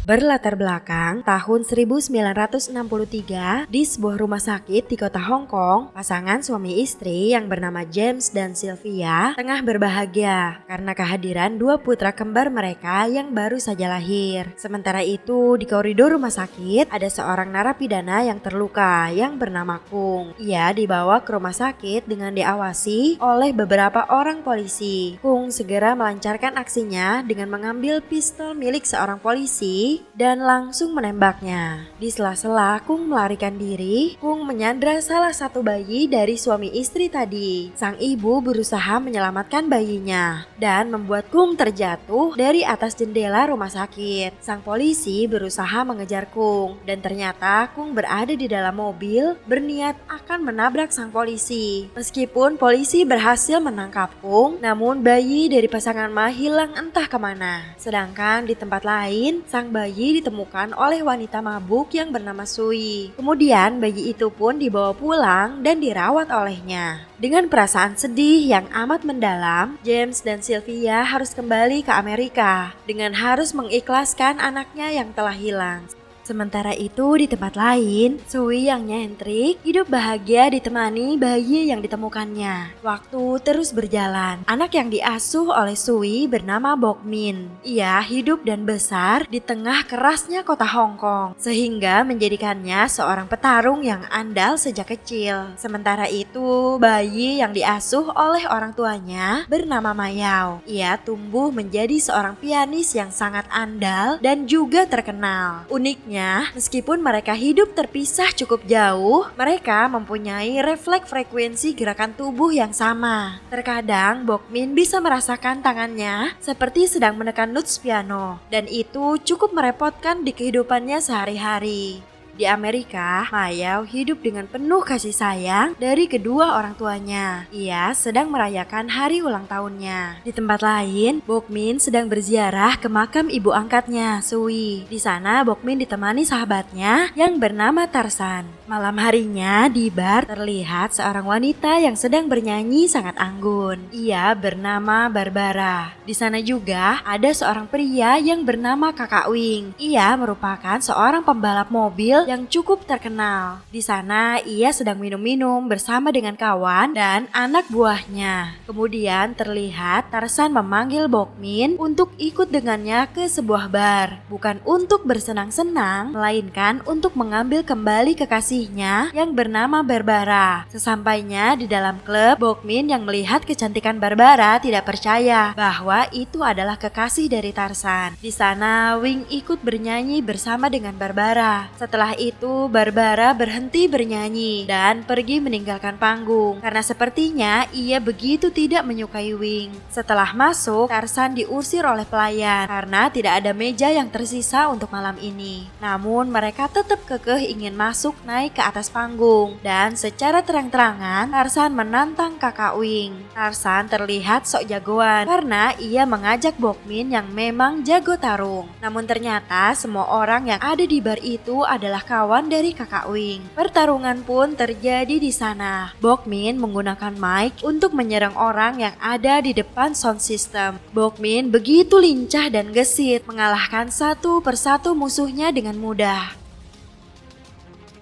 Berlatar belakang tahun 1963 di sebuah rumah sakit di kota Hong Kong, pasangan suami istri yang bernama James dan Sylvia tengah berbahagia karena kehadiran dua putra kembar mereka yang baru saja lahir. Sementara itu, di koridor rumah sakit ada seorang narapidana yang terluka yang bernama Kung. Ia dibawa ke rumah sakit dengan diawasi oleh beberapa orang polisi. Kung segera melancarkan aksinya dengan mengambil pistol milik seorang polisi dan langsung menembaknya. Di sela-sela Kung melarikan diri, Kung menyandra salah satu bayi dari suami istri tadi. Sang ibu berusaha menyelamatkan bayinya dan membuat Kung terjatuh dari atas jendela rumah sakit. Sang polisi berusaha mengejar Kung dan ternyata Kung berada di dalam mobil berniat akan menabrak sang polisi. Meskipun polisi berhasil menangkap Kung, namun bayi dari pasangan Ma hilang entah kemana. Sedangkan di tempat lain, sang bayi ditemukan oleh wanita mabuk yang bernama Sui. Kemudian bayi itu pun dibawa pulang dan dirawat olehnya. Dengan perasaan sedih yang amat mendalam, James dan Sylvia harus kembali ke Amerika dengan harus mengikhlaskan anaknya yang telah hilang. Sementara itu di tempat lain, Sui yang nyentrik hidup bahagia ditemani bayi yang ditemukannya. Waktu terus berjalan. Anak yang diasuh oleh Sui bernama Bokmin. Ia hidup dan besar di tengah kerasnya kota Hong Kong, sehingga menjadikannya seorang petarung yang andal sejak kecil. Sementara itu, bayi yang diasuh oleh orang tuanya bernama Mayao. Ia tumbuh menjadi seorang pianis yang sangat andal dan juga terkenal. Uniknya, meskipun mereka hidup terpisah cukup jauh, mereka mempunyai refleks frekuensi gerakan tubuh yang sama. Terkadang Bokmin bisa merasakan tangannya seperti sedang menekan notes piano, dan itu cukup merepotkan di kehidupannya sehari-hari. Di Amerika, Mayao hidup dengan penuh kasih sayang dari kedua orang tuanya. Ia sedang merayakan hari ulang tahunnya. Di tempat lain, Bokmin sedang berziarah ke makam ibu angkatnya, Sui. Di sana, Bokmin ditemani sahabatnya yang bernama Tarzan. Malam harinya, di bar terlihat seorang wanita yang sedang bernyanyi sangat anggun. Ia bernama Barbara. Di sana juga ada seorang pria yang bernama Kakak Wing. Ia merupakan seorang pembalap mobil yang cukup terkenal. Di sana ia sedang minum-minum bersama dengan kawan dan anak buahnya. Kemudian terlihat Tarzan memanggil Bokmin untuk ikut dengannya ke sebuah bar. Bukan untuk bersenang-senang, melainkan untuk mengambil kembali kekasihnya yang bernama Barbara. Sesampainya di dalam klub, Bokmin yang melihat kecantikan Barbara tidak percaya bahwa itu adalah kekasih dari Tarzan. Di sana Wing ikut bernyanyi bersama dengan Barbara. Setelah itu Barbara berhenti bernyanyi dan pergi meninggalkan panggung karena sepertinya ia begitu tidak menyukai Wing. Setelah masuk, Tarzan diusir oleh pelayan karena tidak ada meja yang tersisa untuk malam ini. Namun mereka tetap kekeh ingin masuk naik ke atas panggung dan secara terang-terangan Tarzan menantang kakak Wing. Tarzan terlihat sok jagoan karena ia mengajak Bokmin yang memang jago tarung. Namun ternyata semua orang yang ada di bar itu adalah kawan dari kakak Wing. Pertarungan pun terjadi di sana. Bokmin menggunakan mic untuk menyerang orang yang ada di depan sound system. Bokmin begitu lincah dan gesit, mengalahkan satu persatu musuhnya dengan mudah.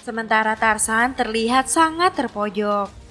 Sementara Tarzan terlihat sangat terpojok.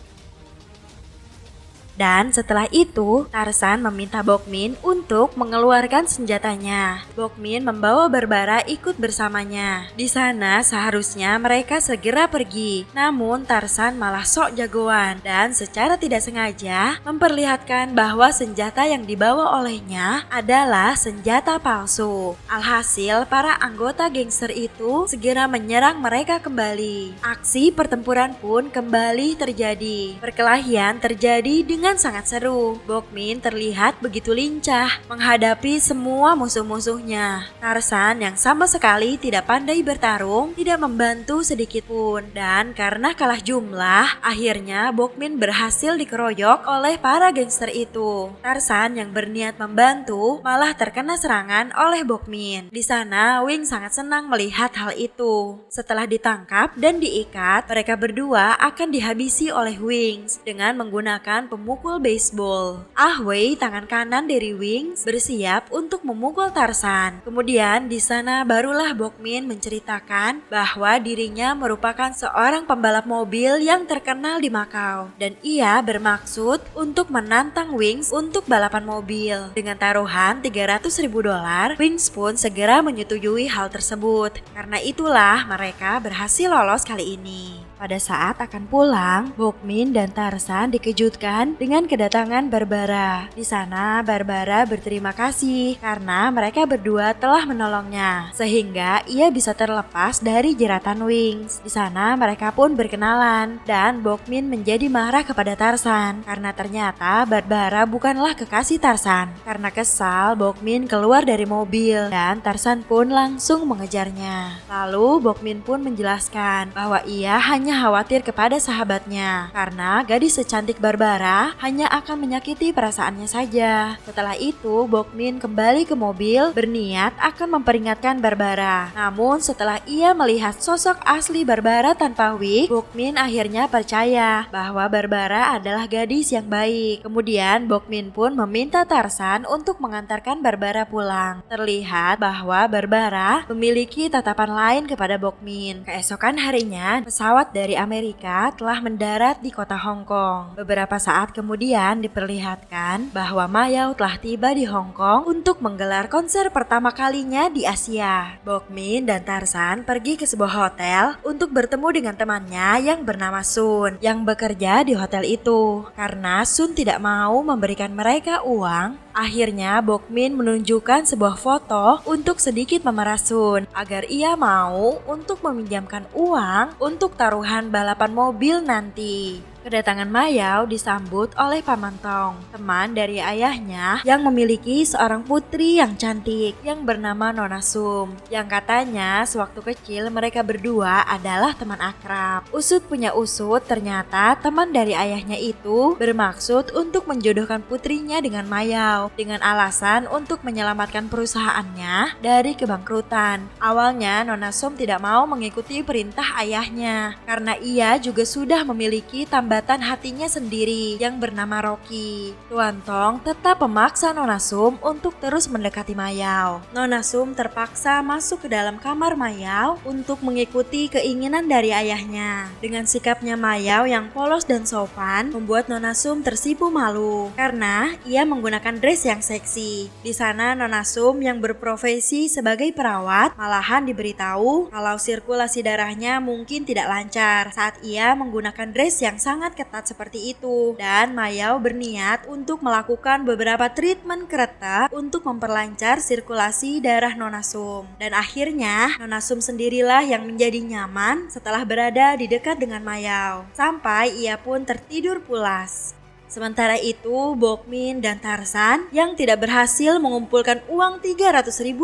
Dan setelah itu, Tarzan meminta Bokmin untuk mengeluarkan senjatanya. Bokmin membawa Barbara ikut bersamanya. Di sana seharusnya mereka segera pergi. Namun Tarzan malah sok jagoan dan secara tidak sengaja memperlihatkan bahwa senjata yang dibawa olehnya adalah senjata palsu. Alhasil para anggota gangster itu segera menyerang mereka kembali. Aksi pertempuran pun kembali terjadi. Perkelahian terjadi dengan sangat seru. Bokmin terlihat begitu lincah menghadapi semua musuh-musuhnya. Tarzan yang sama sekali tidak pandai bertarung tidak membantu sedikit pun. Dan karena kalah jumlah, akhirnya Bokmin berhasil dikeroyok oleh para gangster itu. Tarzan yang berniat membantu malah terkena serangan oleh Bokmin. Di sana Wing sangat senang melihat hal itu. Setelah ditangkap dan diikat, mereka berdua akan dihabisi oleh Wings dengan menggunakan pemukul memukul baseball. Wei, tangan kanan dari Wings, bersiap untuk memukul Tarzan. Kemudian di sana barulah Bokmin menceritakan bahwa dirinya merupakan seorang pembalap mobil yang terkenal di Makau dan ia bermaksud untuk menantang Wings untuk balapan mobil. Dengan taruhan $300.000, Wings pun segera menyetujui hal tersebut. Karena itulah mereka berhasil lolos kali ini. Pada saat akan pulang, Bokmin dan Tarzan dikejutkan dengan kedatangan Barbara. Di sana Barbara berterima kasih karena mereka berdua telah menolongnya, sehingga ia bisa terlepas dari jeratan Wings. Di sana mereka pun berkenalan dan Bokmin menjadi marah kepada Tarzan karena ternyata Barbara bukanlah kekasih Tarzan. Karena kesal, Bokmin keluar dari mobil dan Tarzan pun langsung mengejarnya. Lalu Bokmin pun menjelaskan bahwa ia hanya khawatir kepada sahabatnya karena gadis secantik Barbara hanya akan menyakiti perasaannya saja. Setelah itu Bokmin kembali ke mobil berniat akan memperingatkan Barbara. Namun setelah ia melihat sosok asli Barbara tanpa wig, Bokmin akhirnya percaya bahwa Barbara adalah gadis yang baik. Kemudian Bokmin pun meminta Tarzan untuk mengantarkan Barbara pulang. Terlihat bahwa Barbara memiliki tatapan lain kepada Bokmin. Keesokan harinya pesawat dari Amerika telah mendarat di kota Hong Kong. Beberapa saat kemudian diperlihatkan bahwa Mayao telah tiba di Hong Kong untuk menggelar konser pertama kalinya di Asia. Bokmin dan Tarzan pergi ke sebuah hotel untuk bertemu dengan temannya yang bernama Sun yang bekerja di hotel itu. Karena Sun tidak mau memberikan mereka uang, akhirnya Bokmin menunjukkan sebuah foto untuk sedikit memeras Sun agar ia mau untuk meminjamkan uang untuk taruhan balapan mobil nanti. Kedatangan Mayao disambut oleh Paman Tong, teman dari ayahnya yang memiliki seorang putri yang cantik yang bernama Nona Sum, yang katanya sewaktu kecil mereka berdua adalah teman akrab. Usut punya usut, ternyata teman dari ayahnya itu bermaksud untuk menjodohkan putrinya dengan Mayao dengan alasan untuk menyelamatkan perusahaannya dari kebangkrutan. Awalnya Nona Sum tidak mau mengikuti perintah ayahnya karena ia juga sudah memiliki tambatan hatinya sendiri yang bernama Rocky. Tuan Tong tetap memaksa Nona Sum untuk terus mendekati Mayao. Nona Sum terpaksa masuk ke dalam kamar Mayao untuk mengikuti keinginan dari ayahnya. Dengan sikapnya Mayao yang polos dan sopan membuat Nona Sum tersipu malu karena ia menggunakan dress yang seksi. Di sana Nona Sum yang berprofesi sebagai perawat malahan diberitahu kalau sirkulasi darahnya mungkin tidak lancar saat ia menggunakan dress yang sangat ketat seperti itu, dan Mayao berniat untuk melakukan beberapa treatment keretap untuk memperlancar sirkulasi darah Nona Sum. Dan akhirnya Nona Sum sendirilah yang menjadi nyaman setelah berada di dekat dengan Mayao sampai ia pun tertidur pulas. Sementara itu, Bokmin dan Tarzan yang tidak berhasil mengumpulkan uang $300.000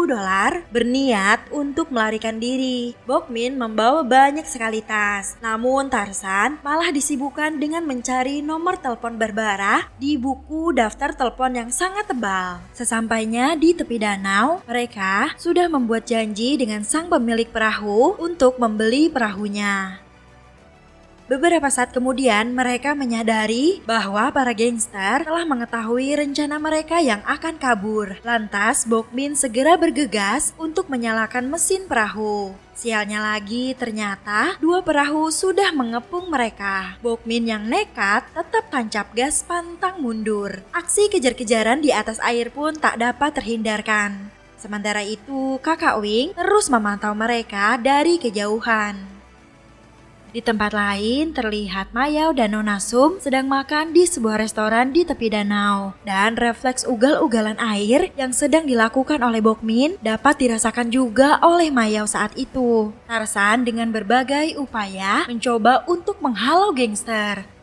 berniat untuk melarikan diri. Bokmin membawa banyak sekali tas, namun Tarzan malah disibukkan dengan mencari nomor telepon Barbara di buku daftar telepon yang sangat tebal. Sesampainya di tepi danau, mereka sudah membuat janji dengan sang pemilik perahu untuk membeli perahunya. Beberapa saat kemudian mereka menyadari bahwa para gangster telah mengetahui rencana mereka yang akan kabur. Lantas Bokmin segera bergegas untuk menyalakan mesin perahu. Sialnya lagi, ternyata dua perahu sudah mengepung mereka. Bokmin yang nekat tetap tancap gas pantang mundur. Aksi kejar-kejaran di atas air pun tak dapat terhindarkan. Sementara itu, Kakak Wing terus memantau mereka dari kejauhan. Di tempat lain terlihat Mayao dan Nona Sum sedang makan di sebuah restoran di tepi danau. Dan refleks ugal-ugalan air yang sedang dilakukan oleh Bokmin dapat dirasakan juga oleh Mayao saat itu. Tarzan dengan berbagai upaya mencoba untuk menghalau gangster.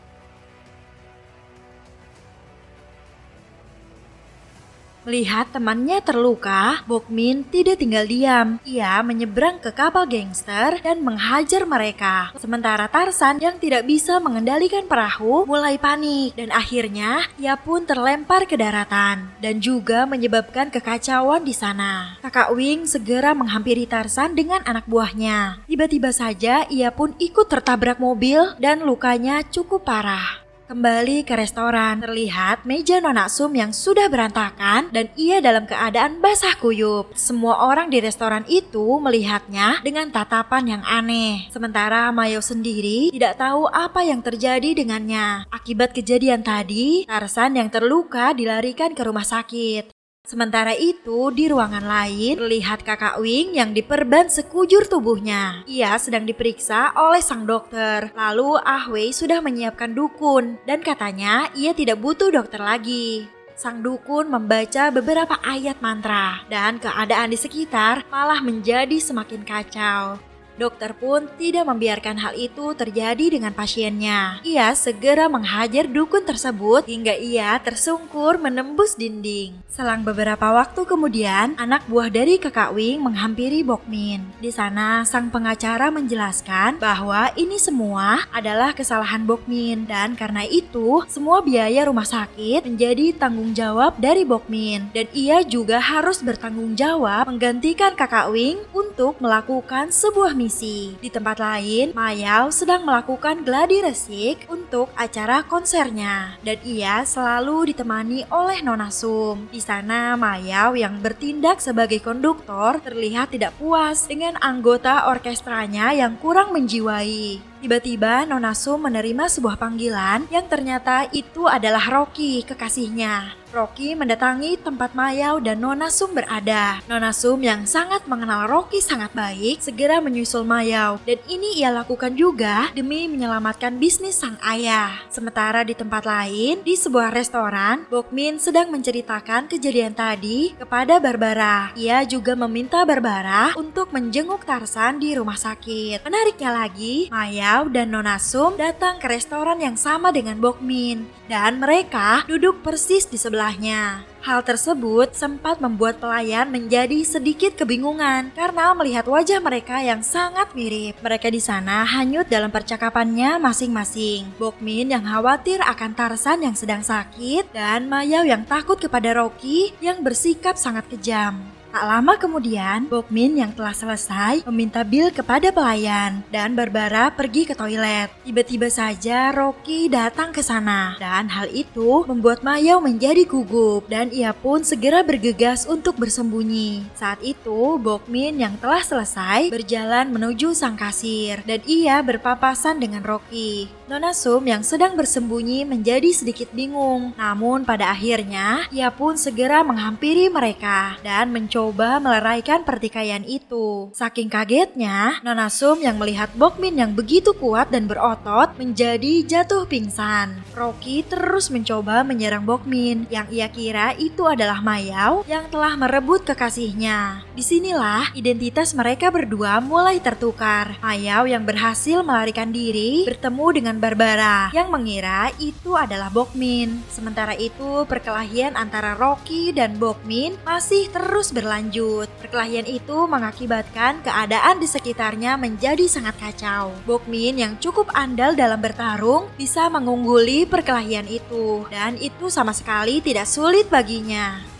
Melihat temannya terluka, Bokmin tidak tinggal diam. Ia menyeberang ke kapal gangster dan menghajar mereka. Sementara Tarzan yang tidak bisa mengendalikan perahu mulai panik dan akhirnya ia pun terlempar ke daratan dan juga menyebabkan kekacauan di sana. Kakak Wing segera menghampiri Tarzan dengan anak buahnya. Tiba-tiba saja ia pun ikut tertabrak mobil dan lukanya cukup parah. Kembali ke restoran, terlihat meja Nona Sum yang sudah berantakan dan ia dalam keadaan basah kuyup. Semua orang di restoran itu melihatnya dengan tatapan yang aneh. Sementara Mayao sendiri tidak tahu apa yang terjadi dengannya. Akibat kejadian tadi, Tarzan yang terluka dilarikan ke rumah sakit. Sementara itu, di ruangan lain, terlihat kakak Wing yang diperban sekujur tubuhnya. Ia sedang diperiksa oleh sang dokter. Lalu Ah Wei sudah menyiapkan dukun dan katanya ia tidak butuh dokter lagi. Sang dukun membaca beberapa ayat mantra dan keadaan di sekitar malah menjadi semakin kacau. Dokter pun tidak membiarkan hal itu terjadi dengan pasiennya. Ia segera menghajar dukun tersebut hingga ia tersungkur menembus dinding. Selang beberapa waktu kemudian, anak buah dari kakak Wing menghampiri Bokmin. Di sana, sang pengacara menjelaskan bahwa ini semua adalah kesalahan Bokmin dan karena itu, semua biaya rumah sakit menjadi tanggung jawab dari Bokmin dan ia juga harus bertanggung jawab menggantikan kakak Wing untuk melakukan sebuah misi. Di tempat lain, Mayao sedang melakukan gladi resik untuk acara konsernya dan ia selalu ditemani oleh Nona Sum. Di sana, Mayao yang bertindak sebagai konduktor terlihat tidak puas dengan anggota orkestranya yang kurang menjiwai. Tiba-tiba Nona Sum menerima sebuah panggilan yang ternyata itu adalah Rocky, kekasihnya. Rocky mendatangi tempat Mayao dan Nona Sum berada. Nona Sum yang sangat mengenal Rocky sangat baik segera menyusul Mayao dan ini ia lakukan juga demi menyelamatkan bisnis sang ayah. Sementara di tempat lain, di sebuah restoran, Bokmin sedang menceritakan kejadian tadi kepada Barbara. Ia juga meminta Barbara untuk menjenguk Tarzan di rumah sakit. Menariknya lagi, Mayao dan Nona Sum datang ke restoran yang sama dengan Bokmin dan mereka duduk persis di sebelahnya. Hal tersebut sempat membuat pelayan menjadi sedikit kebingungan karena melihat wajah mereka yang sangat mirip. Mereka di sana hanyut dalam percakapannya masing-masing. Bokmin yang khawatir akan Tarzan yang sedang sakit dan Mayao yang takut kepada Rocky yang bersikap sangat kejam. Tak lama kemudian, Bokmin yang telah selesai meminta bil kepada pelayan dan Barbara pergi ke toilet. Tiba-tiba saja Rocky datang ke sana dan hal itu membuat Mayao menjadi gugup dan ia pun segera bergegas untuk bersembunyi. Saat itu, Bokmin yang telah selesai berjalan menuju sang kasir dan ia berpapasan dengan Rocky. Nona Sum yang sedang bersembunyi menjadi sedikit bingung. Namun pada akhirnya, ia pun segera menghampiri mereka dan mencoba meleraikan pertikaian itu. Saking kagetnya, Nona Sum yang melihat Bokmin yang begitu kuat dan berotot menjadi jatuh pingsan. Rocky terus mencoba menyerang Bokmin yang ia kira itu adalah Mayao yang telah merebut kekasihnya. Disinilah identitas mereka berdua mulai tertukar. Mayao yang berhasil melarikan diri bertemu dengan Barbara yang mengira itu adalah Bokmin. Sementara itu perkelahian antara Rocky dan Bokmin masih terus berlanjut. Perkelahian itu mengakibatkan keadaan di sekitarnya menjadi sangat kacau. Bokmin yang cukup andal dalam bertarung bisa mengungguli perkelahian itu dan itu sama sekali tidak sulit baginya.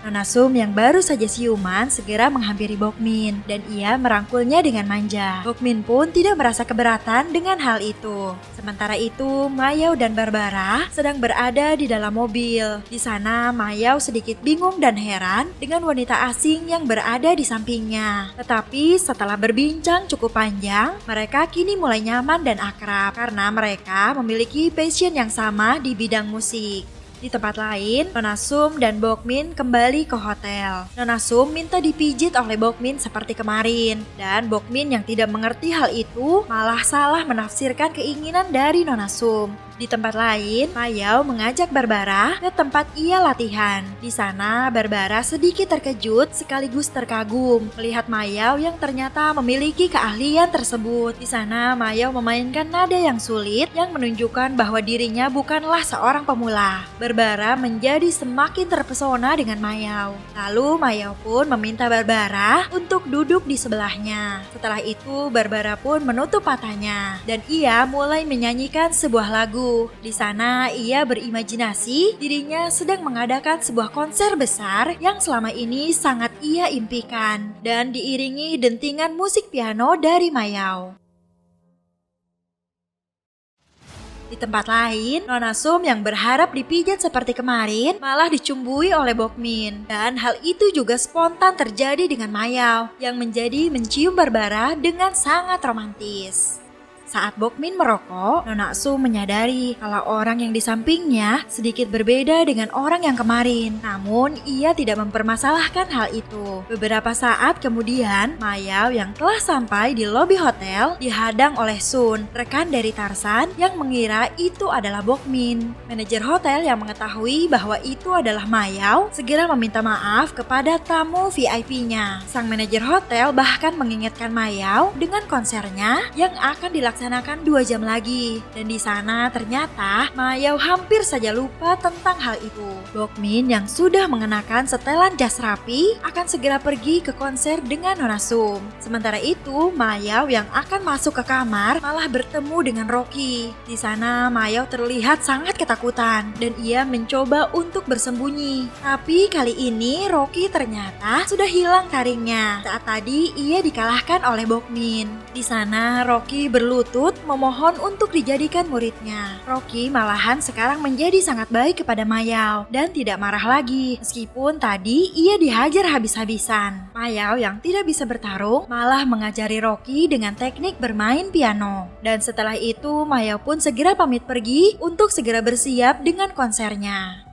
Nona Sum yang baru saja siuman segera menghampiri Bokmin dan ia merangkulnya dengan manja. Bokmin pun tidak merasa keberatan dengan hal itu. Sementara itu, Mayao dan Barbara sedang berada di dalam mobil. Di sana, Mayao sedikit bingung dan heran dengan wanita asing yang berada di sampingnya. Tetapi setelah berbincang cukup panjang, mereka kini mulai nyaman dan akrab karena mereka memiliki passion yang sama di bidang musik. Di tempat lain, Nona Sum dan Bokmin kembali ke hotel. Nona Sum minta dipijit oleh Bokmin seperti kemarin. Dan Bokmin yang tidak mengerti hal itu malah salah menafsirkan keinginan dari Nona Sum. Di tempat lain, Mayao mengajak Barbara ke tempat ia latihan. Di sana, Barbara sedikit terkejut sekaligus terkagum melihat Mayao yang ternyata memiliki keahlian tersebut. Di sana, Mayao memainkan nada yang sulit yang menunjukkan bahwa dirinya bukanlah seorang pemula. Barbara menjadi semakin terpesona dengan Mayao. Lalu Mayao pun meminta Barbara untuk duduk di sebelahnya. Setelah itu, Barbara pun menutup matanya dan ia mulai menyanyikan sebuah lagu lagu. Di sana ia berimajinasi dirinya sedang mengadakan sebuah konser besar yang selama ini sangat ia impikan dan diiringi dentingan musik piano dari Mayao. Di tempat lain, Nona Sum yang berharap dipijat seperti kemarin malah dicumbui oleh Bokmin. Dan hal itu juga spontan terjadi dengan Mayao yang menjadi mencium Barbara dengan sangat romantis. Saat Bokmin merokok, Nona Sum menyadari kalau orang yang di sampingnya sedikit berbeda dengan orang yang kemarin. Namun, ia tidak mempermasalahkan hal itu. Beberapa saat kemudian, Mayao yang telah sampai di lobi hotel dihadang oleh Sun, rekan dari Tarsan yang mengira itu adalah Bokmin. Manajer hotel yang mengetahui bahwa itu adalah Mayao segera meminta maaf kepada tamu VIP-nya. Sang manajer hotel bahkan mengingatkan Mayao dengan konsernya yang akan dilaksanakan 2 jam lagi. Dan di sana ternyata Mayao hampir saja lupa tentang hal itu. Bokmin yang sudah mengenakan setelan jas rapi akan segera pergi ke konser dengan Nona Sum. Sementara itu Mayao yang akan masuk ke kamar malah bertemu dengan Rocky. Di sana Mayao terlihat sangat ketakutan dan ia mencoba untuk bersembunyi. Tapi kali ini Rocky ternyata sudah hilang taringnya saat tadi ia dikalahkan oleh Bokmin. Di sana Rocky berlutut memohon untuk dijadikan muridnya. Rocky malahan sekarang menjadi sangat baik kepada Mayao dan tidak marah lagi meskipun tadi ia dihajar habis-habisan. Mayao yang tidak bisa bertarung malah mengajari Rocky dengan teknik bermain piano. Dan setelah itu Mayao pun segera pamit pergi untuk segera bersiap dengan konsernya.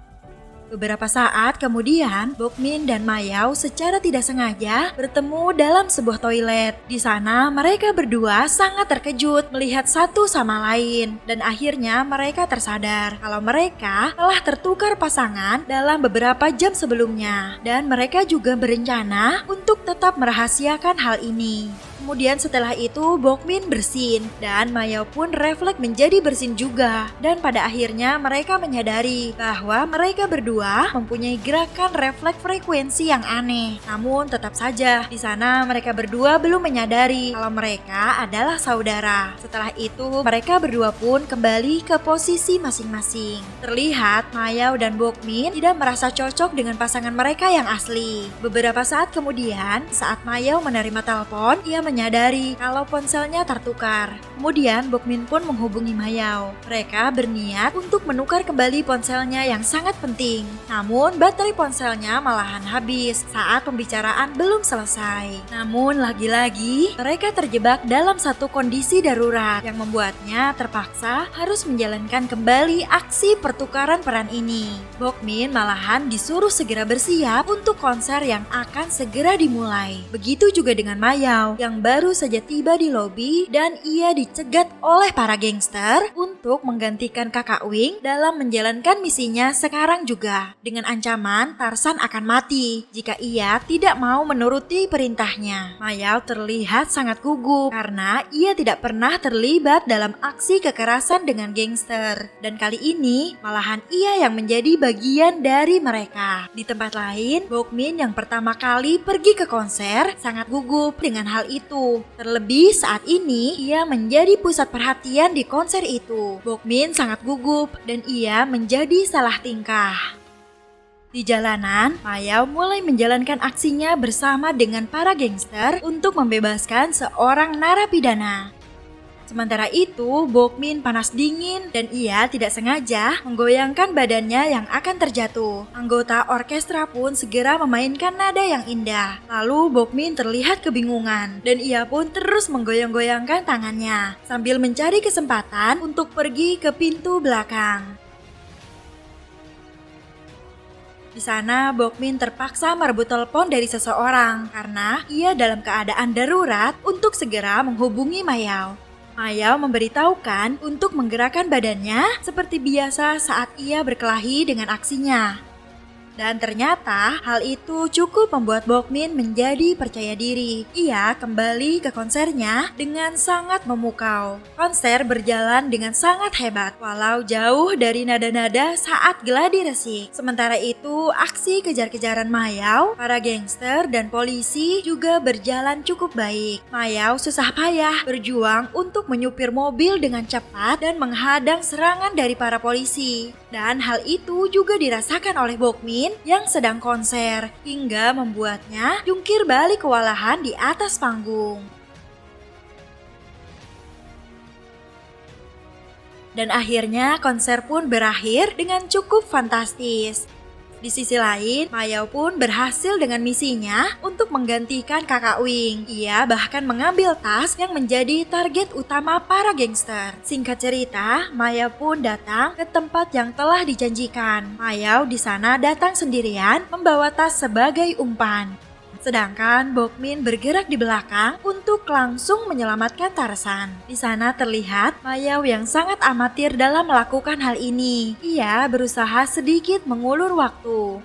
Beberapa saat kemudian, Bokmin dan Mayao secara tidak sengaja bertemu dalam sebuah toilet. Di sana, mereka berdua sangat terkejut melihat satu sama lain. Dan akhirnya mereka tersadar kalau mereka telah tertukar pasangan dalam beberapa jam sebelumnya. Dan mereka juga berencana untuk tetap merahasiakan hal ini. Kemudian setelah itu Bokmin bersin dan Mayao pun refleks menjadi bersin juga. Dan pada akhirnya mereka menyadari bahwa mereka berdua mempunyai gerakan refleks frekuensi yang aneh. Namun tetap saja di sana mereka berdua belum menyadari kalau mereka adalah saudara. Setelah itu mereka berdua pun kembali ke posisi masing-masing. Terlihat Mayao dan Bokmin tidak merasa cocok dengan pasangan mereka yang asli. Beberapa saat kemudian saat Mayao menerima telepon, ia menyadari kalau ponselnya tertukar. Kemudian Bokmin pun menghubungi Mayao. Mereka berniat untuk menukar kembali ponselnya yang sangat penting. Namun baterai ponselnya malahan habis saat pembicaraan belum selesai. Namun lagi-lagi mereka terjebak dalam satu kondisi darurat yang membuatnya terpaksa harus menjalankan kembali aksi pertukaran peran ini. Bokmin malahan disuruh segera bersiap untuk konser yang akan segera dimulai. Begitu juga dengan Mayao yang baru saja tiba di lobi dan ia dicegat oleh para gangster untuk menggantikan kakak Wing dalam menjalankan misinya sekarang juga. Dengan ancaman Tarsan akan mati jika ia tidak mau menuruti perintahnya. Mayao terlihat sangat gugup karena ia tidak pernah terlibat dalam aksi kekerasan dengan gangster. Dan kali ini malahan ia yang menjadi bagian dari mereka. Di tempat lain, Bokmin yang pertama kali pergi ke konser sangat gugup dengan hal itu. Terlebih saat ini ia menjadi pusat perhatian di konser itu. Bokmin sangat gugup dan ia menjadi salah tingkah. Di jalanan, Mayao mulai menjalankan aksinya bersama dengan para gangster untuk membebaskan seorang narapidana. Sementara itu, Bokmin panas dingin dan ia tidak sengaja menggoyangkan badannya yang akan terjatuh. Anggota orkestra pun segera memainkan nada yang indah. Lalu Bokmin terlihat kebingungan dan ia pun terus menggoyang-goyangkan tangannya sambil mencari kesempatan untuk pergi ke pintu belakang. Di sana, Bokmin terpaksa merebut telepon dari seseorang karena ia dalam keadaan darurat untuk segera menghubungi Mayao. Mayao memberitahukan untuk menggerakkan badannya seperti biasa saat ia berkelahi dengan aksinya. Dan ternyata hal itu cukup membuat Bokmin menjadi percaya diri. Ia kembali ke konsernya dengan sangat memukau. Konser berjalan dengan sangat hebat, walau jauh dari nada-nada saat gladi resik. Sementara itu, aksi kejar-kejaran Mayao, para gangster dan polisi juga berjalan cukup baik. Mayao susah payah berjuang untuk menyupir mobil dengan cepat dan menghadang serangan dari para polisi. Dan hal itu juga dirasakan oleh Bokmin yang sedang konser, hingga membuatnya jungkir balik kewalahan di atas panggung. Dan akhirnya konser pun berakhir dengan cukup fantastis. Di sisi lain, Mayao pun berhasil dengan misinya untuk menggantikan kakak Wing. Ia bahkan mengambil tas yang menjadi target utama para gangster. Singkat cerita, Mayao pun datang ke tempat yang telah dijanjikan. Mayao di sana datang sendirian membawa tas sebagai umpan. Sedangkan Bokmin bergerak di belakang untuk langsung menyelamatkan Tarzan. Di sana terlihat Mayao yang sangat amatir dalam melakukan hal ini. Ia berusaha sedikit mengulur waktu.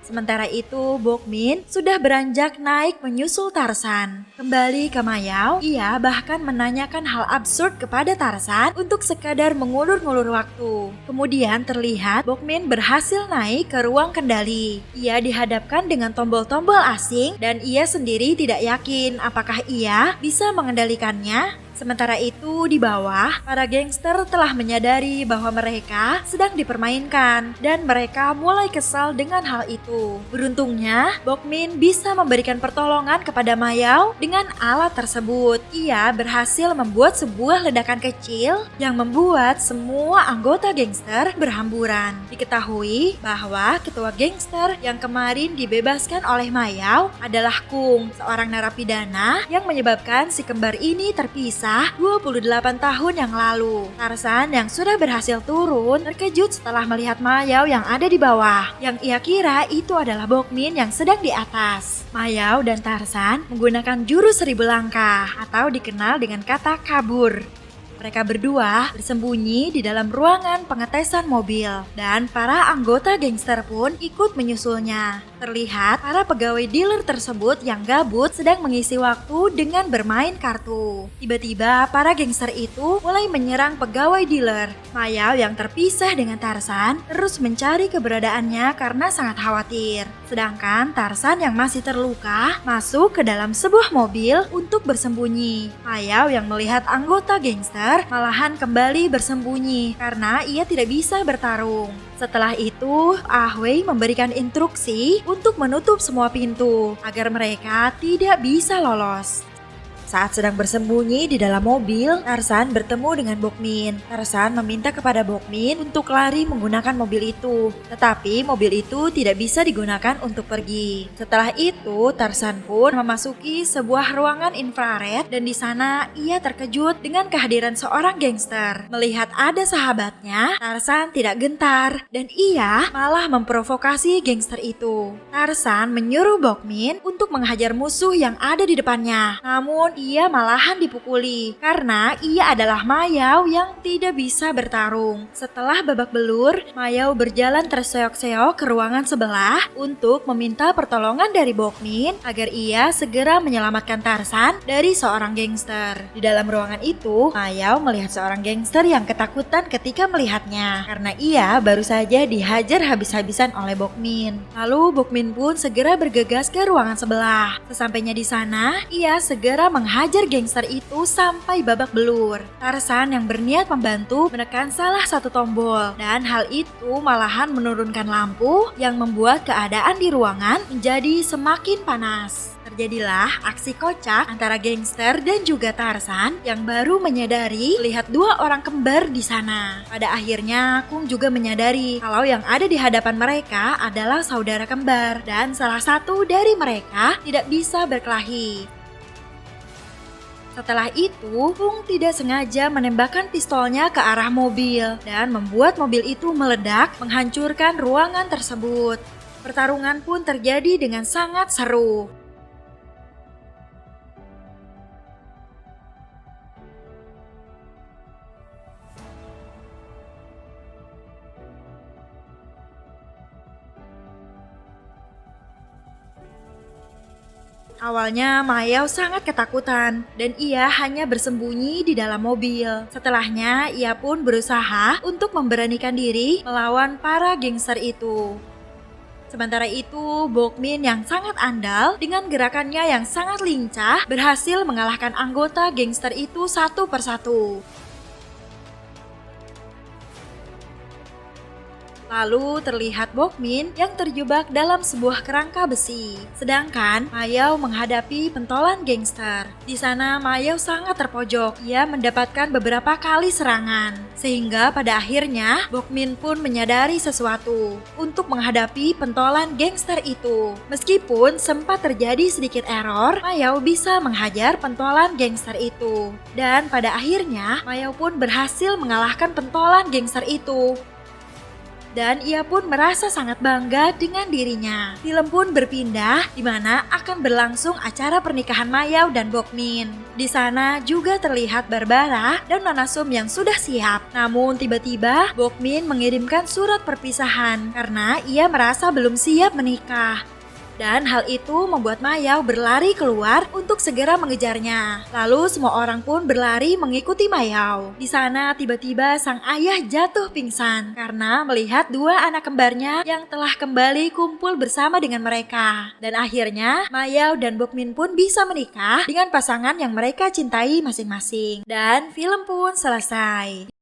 Sementara itu, Bokmin sudah beranjak naik menyusul Tarzan. Kembali ke Mayao, ia bahkan menanyakan hal absurd kepada Tarzan untuk sekadar mengulur-ngulur waktu. Kemudian terlihat Bokmin berhasil naik ke ruang kendali. Ia dihadapkan dengan tombol-tombol asing dan ia sendiri tidak yakin apakah ia bisa mengendalikannya. Sementara itu di bawah, para gangster telah menyadari bahwa mereka sedang dipermainkan dan mereka mulai kesal dengan hal itu. Beruntungnya, Bokmin bisa memberikan pertolongan kepada Mayao dengan alat tersebut. Ia berhasil membuat sebuah ledakan kecil yang membuat semua anggota gangster berhamburan. Diketahui bahwa ketua gangster yang kemarin dibebaskan oleh Mayao adalah Kung, seorang narapidana yang menyebabkan si kembar ini terpisah 28 tahun yang lalu. Tarzan yang sudah berhasil turun terkejut setelah melihat Mayao yang ada di bawah. Yang ia kira itu adalah Bokmin yang sedang di atas. Mayao dan Tarzan menggunakan jurus 1000 langkah atau dikenal dengan kata kabur. Mereka berdua bersembunyi di dalam ruangan pengetesan mobil dan para anggota gangster pun ikut menyusulnya. Terlihat para pegawai dealer tersebut yang gabut sedang mengisi waktu dengan bermain kartu. Tiba-tiba para gangster itu mulai menyerang pegawai dealer. Mayao yang terpisah dengan Tarzan terus mencari keberadaannya karena sangat khawatir. Sedangkan Tarzan yang masih terluka masuk ke dalam sebuah mobil untuk bersembunyi. Mayao yang melihat anggota gangster malahan kembali bersembunyi karena ia tidak bisa bertarung. Setelah itu, Ah Wei memberikan instruksi untuk menutup semua pintu agar mereka tidak bisa lolos. Saat sedang bersembunyi di dalam mobil, Tarzan bertemu dengan Bokmin. Tarzan meminta kepada Bokmin untuk lari menggunakan mobil itu. Tetapi mobil itu tidak bisa digunakan untuk pergi. Setelah itu, Tarzan pun memasuki sebuah ruangan infrared dan di sana ia terkejut dengan kehadiran seorang gangster. Melihat ada sahabatnya, Tarzan tidak gentar dan ia malah memprovokasi gangster itu. Tarzan menyuruh Bokmin untuk menghajar musuh yang ada di depannya. Namun ia malahan dipukuli karena ia adalah Mayao yang tidak bisa bertarung. Setelah babak belur, Mayao berjalan terseok-seok ke ruangan sebelah untuk meminta pertolongan dari Bokmin agar ia segera menyelamatkan Tarzan dari seorang gangster. Di dalam ruangan itu, Mayao melihat seorang gangster yang ketakutan ketika melihatnya karena ia baru saja dihajar habis-habisan oleh Bokmin. Lalu Bokmin pun segera bergegas ke ruangan sebelah. Sesampainya di sana, ia segera menghajar gangster itu sampai babak belur. Tarzan yang berniat membantu menekan salah satu tombol dan hal itu malahan menurunkan lampu yang membuat keadaan di ruangan menjadi semakin panas. Terjadilah aksi kocak antara gangster dan juga Tarzan yang baru menyadari melihat dua orang kembar di sana. Pada akhirnya, Kung juga menyadari kalau yang ada di hadapan mereka adalah saudara kembar dan salah satu dari mereka tidak bisa berkelahi. Setelah itu, Kung tidak sengaja menembakkan pistolnya ke arah mobil dan membuat mobil itu meledak menghancurkan ruangan tersebut. Pertarungan pun terjadi dengan sangat seru. Awalnya Mayao sangat ketakutan dan ia hanya bersembunyi di dalam mobil. Setelahnya ia pun berusaha untuk memberanikan diri melawan para gangster itu. Sementara itu, Bokmin yang sangat andal dengan gerakannya yang sangat lincah berhasil mengalahkan anggota gangster itu satu persatu. Lalu terlihat Bokmin yang terjebak dalam sebuah kerangka besi. Sedangkan Mayao menghadapi pentolan gangster. Di sana Mayao sangat terpojok. Ia mendapatkan beberapa kali serangan. Sehingga pada akhirnya Bokmin pun menyadari sesuatu untuk menghadapi pentolan gangster itu. Meskipun sempat terjadi sedikit error, Mayao bisa menghajar pentolan gangster itu. Dan pada akhirnya Mayao pun berhasil mengalahkan pentolan gangster itu. Dan ia pun merasa sangat bangga dengan dirinya. Film pun berpindah di mana akan berlangsung acara pernikahan Mayao dan Bokmin. Di sana juga terlihat Barbara dan Nona Sum yang sudah siap. Namun tiba-tiba Bokmin mengirimkan surat perpisahan karena ia merasa belum siap menikah. Dan hal itu membuat Mayao berlari keluar untuk segera mengejarnya. Lalu semua orang pun berlari mengikuti Mayao. Di sana tiba-tiba sang ayah jatuh pingsan karena melihat dua anak kembarnya yang telah kembali kumpul bersama dengan mereka. Dan akhirnya Mayao dan Bokmin pun bisa menikah dengan pasangan yang mereka cintai masing-masing. Dan film pun selesai.